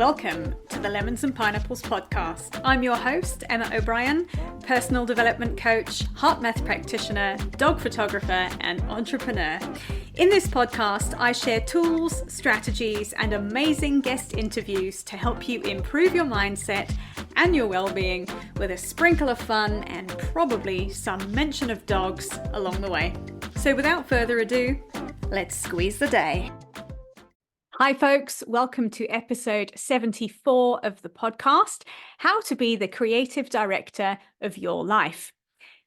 Welcome to the Lemons and Pineapples podcast. I'm your host, Emma O'Brien, personal development coach, HeartMath practitioner, dog photographer, and entrepreneur. In this podcast, I share tools, strategies, and amazing guest interviews to help you improve your mindset and your well-being with a sprinkle of fun and probably some mention of dogs along the way. So without further ado, let's squeeze the day. Hi folks, welcome to episode 74 of the podcast, How to Be the Creative Director of Your Life.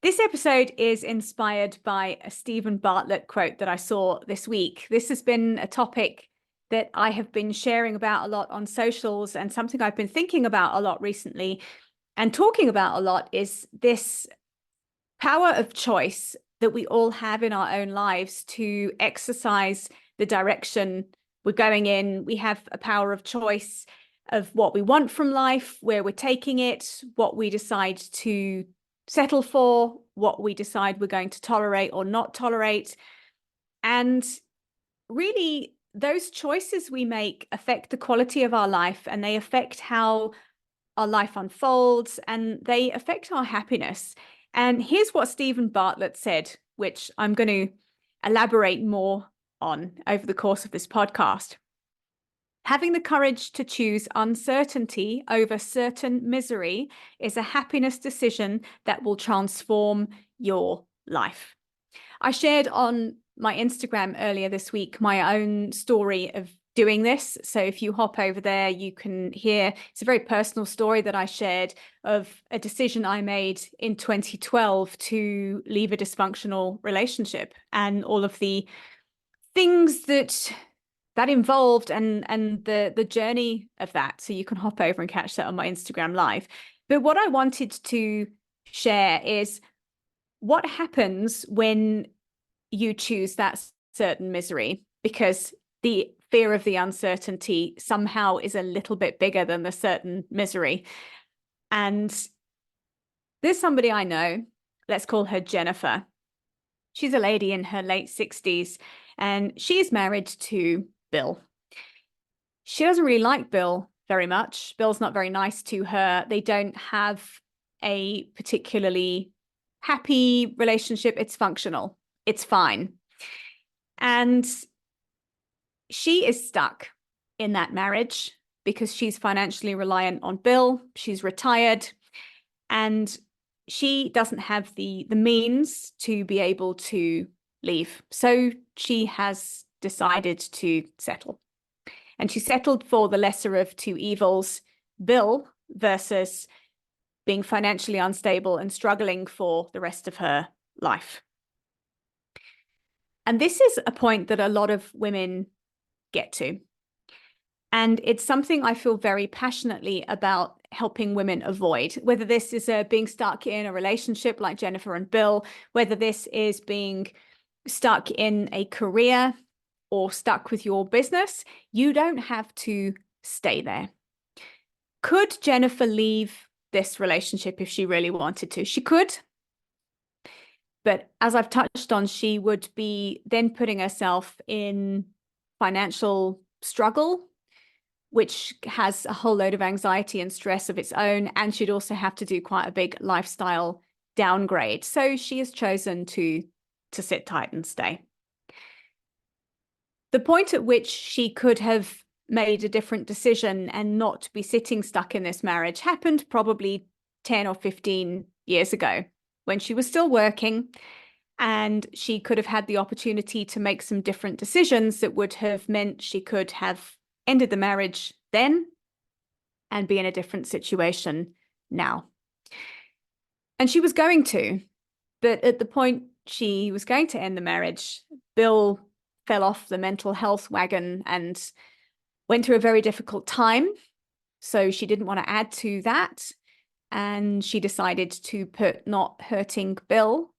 This episode is inspired by a Stephen Bartlett quote that I saw this week. This has been a topic that I have been sharing about a lot on socials and something I've been thinking about a lot recently and talking about a lot is this power of choice that we all have in our own lives to exercise the direction we're going in. We have a power of choice of what we want from life, where we're taking it, what we decide to settle for, what we decide we're going to tolerate or not tolerate. And really, those choices we make affect the quality of our life, and they affect how our life unfolds, and they affect our happiness. And here's what Stephen Bartlett said, which I'm going to elaborate more on over the course of this podcast. Having the courage to choose uncertainty over certain misery is a happiness decision that will transform your life. I shared on my Instagram earlier this week my own story of doing this. So if you hop over there, you can hear, it's a very personal story that I shared of a decision I made in 2012 to leave a dysfunctional relationship and all of the things that involved and the journey of that. So you can hop over and catch that on my Instagram live. But what I wanted to share is what happens when you choose that certain misery, because the fear of the uncertainty somehow is a little bit bigger than the certain misery. And there's somebody I know, let's call her Jennifer. She's a lady in her late 60s. And she is married to Bill. She doesn't really like Bill very much. Bill's not very nice to her. They don't have a particularly happy relationship. It's functional. It's fine. And she is stuck in that marriage because she's financially reliant on Bill. She's retired and she doesn't have the means to be able to leave. So she has decided to settle. And she settled for the lesser of two evils, Bill versus being financially unstable and struggling for the rest of her life. And this is a point that a lot of women get to. And it's something I feel very passionately about helping women avoid, whether this is being stuck in a relationship like Jennifer and Bill, whether this is being stuck in a career or stuck with your business. You don't have to stay there. Could Jennifer leave this relationship if she really wanted to? She could. But as I've touched on, she would be then putting herself in financial struggle, which has a whole load of anxiety and stress of its own. And she'd also have to do quite a big lifestyle downgrade. So she has chosen to sit tight and stay. The point at which she could have made a different decision and not be sitting stuck in this marriage happened probably 10 or 15 years ago when she was still working, and she could have had the opportunity to make some different decisions that would have meant she could have ended the marriage then and be in a different situation now. And she was going to, but at the point she was going to end the marriage, Bill fell off the mental health wagon and went through a very difficult time. So she didn't want to add to that. And she decided to put not hurting Bill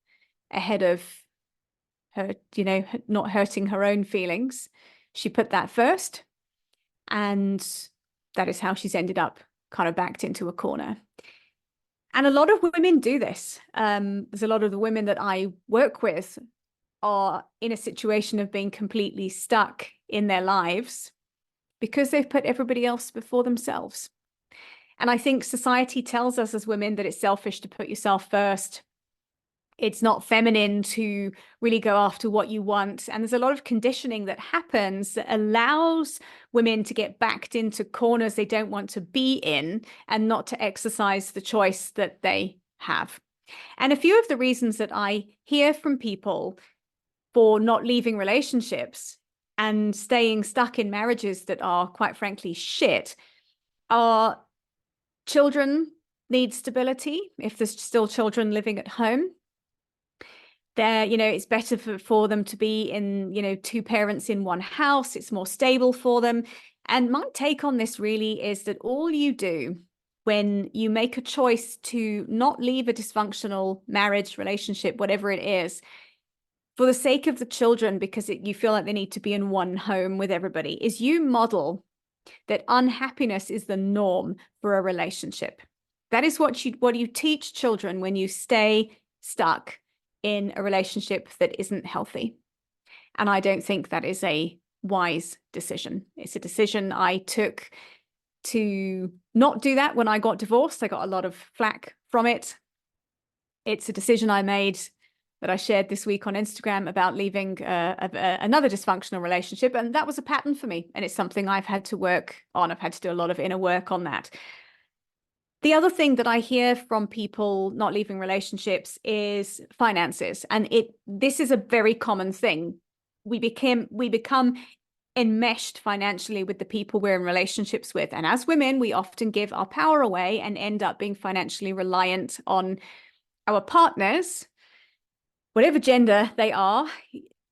ahead of her, not hurting her own feelings. She put that first. And that is how she's ended up kind of backed into a corner. And a lot of women do this. There's a lot of the women that I work with are in a situation of being completely stuck in their lives because they've put everybody else before themselves. And I think society tells us as women that it's selfish to put yourself first. It's not feminine to really go after what you want. And there's a lot of conditioning that happens that allows women to get backed into corners they don't want to be in and not to exercise the choice that they have. And a few of the reasons that I hear from people for not leaving relationships and staying stuck in marriages that are, quite frankly, shit, are children need stability if there's still children living at home. It's better for them to be in, two parents in one house. It's more stable for them. And my take on this really is that all you do when you make a choice to not leave a dysfunctional marriage, relationship, whatever it is, for the sake of the children, because you feel like they need to be in one home with everybody, is you model that unhappiness is the norm for a relationship. That is what you teach children when you stay stuck in a relationship that isn't healthy. And I don't think that is a wise decision. It's a decision I took to not do that when I got divorced. I got a lot of flack from it. It's a decision I made that I shared this week on Instagram about leaving another dysfunctional relationship. And that was a pattern for me. And it's something I've had to work on. I've had to do a lot of inner work on that. The other thing that I hear from people not leaving relationships is finances. And this is a very common thing. We become enmeshed financially with the people we're in relationships with. And as women, we often give our power away and end up being financially reliant on our partners, whatever gender they are.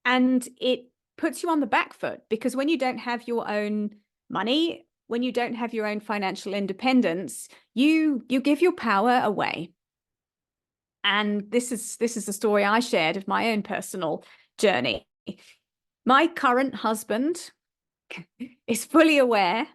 And it puts you on the back foot, because when you don't have your own money, when you don't have your own financial independence, you give your power away. And this is the story I shared of my own personal journey. My current husband is fully aware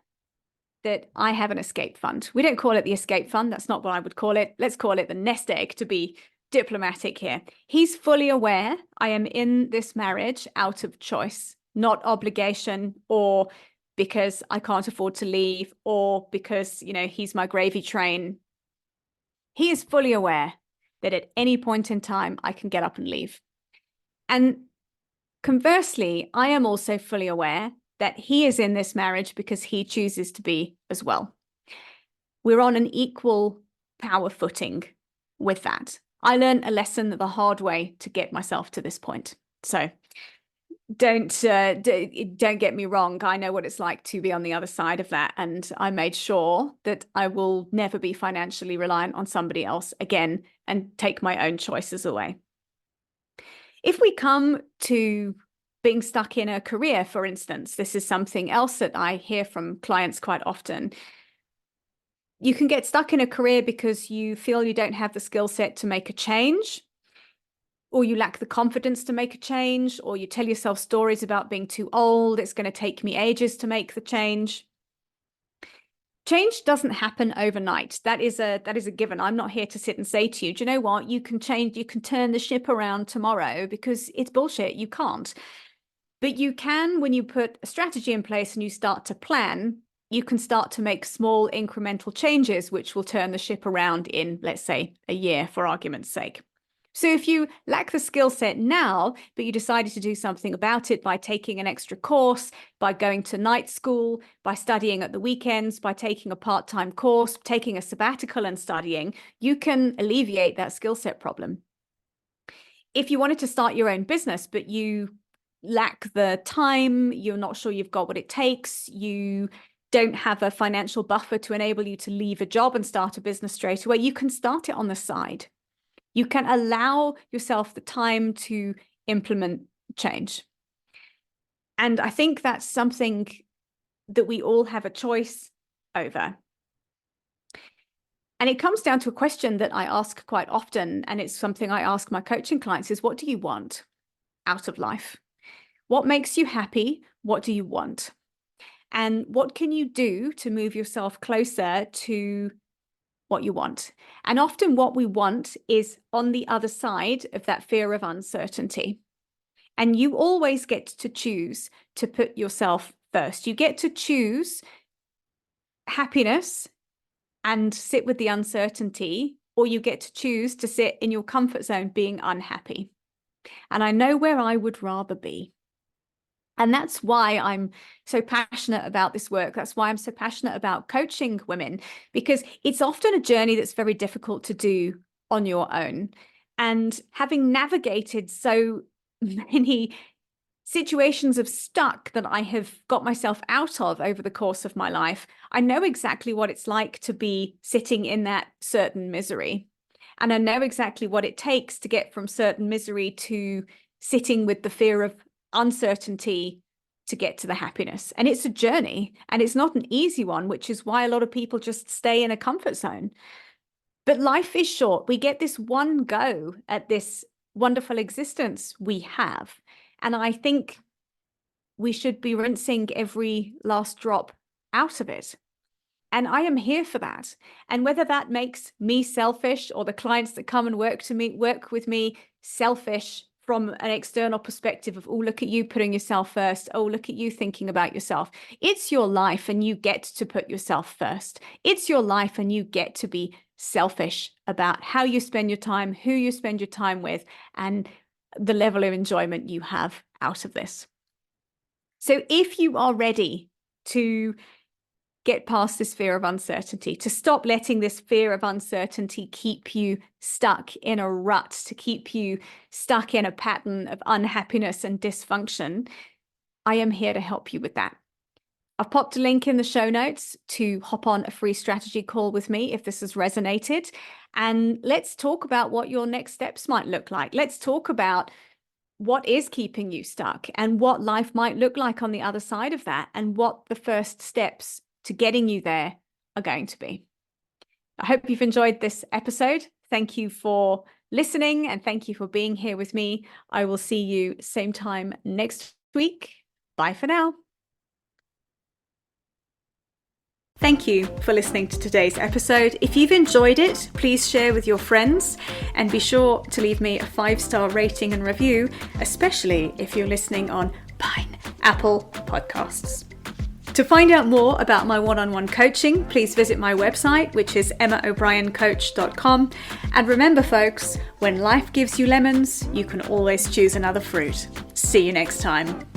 that I have an escape fund. We don't call it the escape fund. That's not what I would call it. Let's call it the nest egg, to be diplomatic here. He's fully aware I am in this marriage out of choice, not obligation, or because I can't afford to leave, or because, he's my gravy train. He is fully aware that at any point in time, I can get up and leave. And conversely, I am also fully aware that he is in this marriage because he chooses to be as well. We're on an equal power footing with that. I learned a lesson the hard way to get myself to this point. So don't get me wrong. I know what it's like to be on the other side of that. And I made sure that I will never be financially reliant on somebody else again and take my own choices away. If we come to being stuck in a career, for instance, this is something else that I hear from clients quite often. You can get stuck in a career because you feel you don't have the skill set to make a change, or you lack the confidence to make a change, or you tell yourself stories about being too old. It's going to take me ages to make the change. Change doesn't happen overnight. That is a given. I'm not here to sit and say to you, do you know what? You can change, you can turn the ship around tomorrow, because it's bullshit. You can't. But you can, when you put a strategy in place and you start to plan, you can start to make small incremental changes, which will turn the ship around in, let's say, a year, for argument's sake. So if you lack the skill set now, but you decided to do something about it by taking an extra course, by going to night school, by studying at the weekends, by taking a part-time course, taking a sabbatical and studying, you can alleviate that skill set problem. If you wanted to start your own business, but you lack the time, you're not sure you've got what it takes, you don't have a financial buffer to enable you to leave a job and start a business straight away, you can start it on the side. You can allow yourself the time to implement change. And I think that's something that we all have a choice over. And it comes down to a question that I ask quite often, and it's something I ask my coaching clients, is what do you want out of life? What makes you happy? What do you want? And what can you do to move yourself closer to what you want? And often what we want is on the other side of that fear of uncertainty. And you always get to choose to put yourself first. You get to choose happiness and sit with the uncertainty, or you get to choose to sit in your comfort zone being unhappy. And I know where I would rather be. And that's why I'm so passionate about this work. That's why I'm so passionate about coaching women, because it's often a journey that's very difficult to do on your own. And having navigated so many situations of stuck that I have got myself out of over the course of my life, I know exactly what it's like to be sitting in that certain misery. And I know exactly what it takes to get from certain misery to sitting with the fear of uncertainty to get to the happiness. And it's a journey, and it's not an easy one, which is why a lot of people just stay in a comfort zone. But life is short. We get this one go at this wonderful existence we have. And I think we should be rinsing every last drop out of it. And I am here for that. And whether that makes me selfish or the clients that come and work with me selfish from an external perspective of, oh, look at you putting yourself first. Oh, look at you thinking about yourself. It's your life and you get to put yourself first. It's your life and you get to be selfish about how you spend your time, who you spend your time with, and the level of enjoyment you have out of this. So if you are ready to get past this fear of uncertainty, to stop letting this fear of uncertainty keep you stuck in a rut, to keep you stuck in a pattern of unhappiness and dysfunction, I am here to help you with that. I've popped a link in the show notes to hop on a free strategy call with me if this has resonated. And let's talk about what your next steps might look like. Let's talk about what is keeping you stuck and what life might look like on the other side of that, and what the first steps to getting you there are going to be. I hope you've enjoyed this episode. Thank you for listening and thank you for being here with me. I will see you same time next week. Bye for now. Thank you for listening to today's episode. If you've enjoyed it, please share with your friends and be sure to leave me a 5-star rating and review, especially if you're listening on Apple Podcasts. To find out more about my one-on-one coaching, please visit my website, which is emmaobriencoach.com. And remember, folks, when life gives you lemons, you can always choose another fruit. See you next time.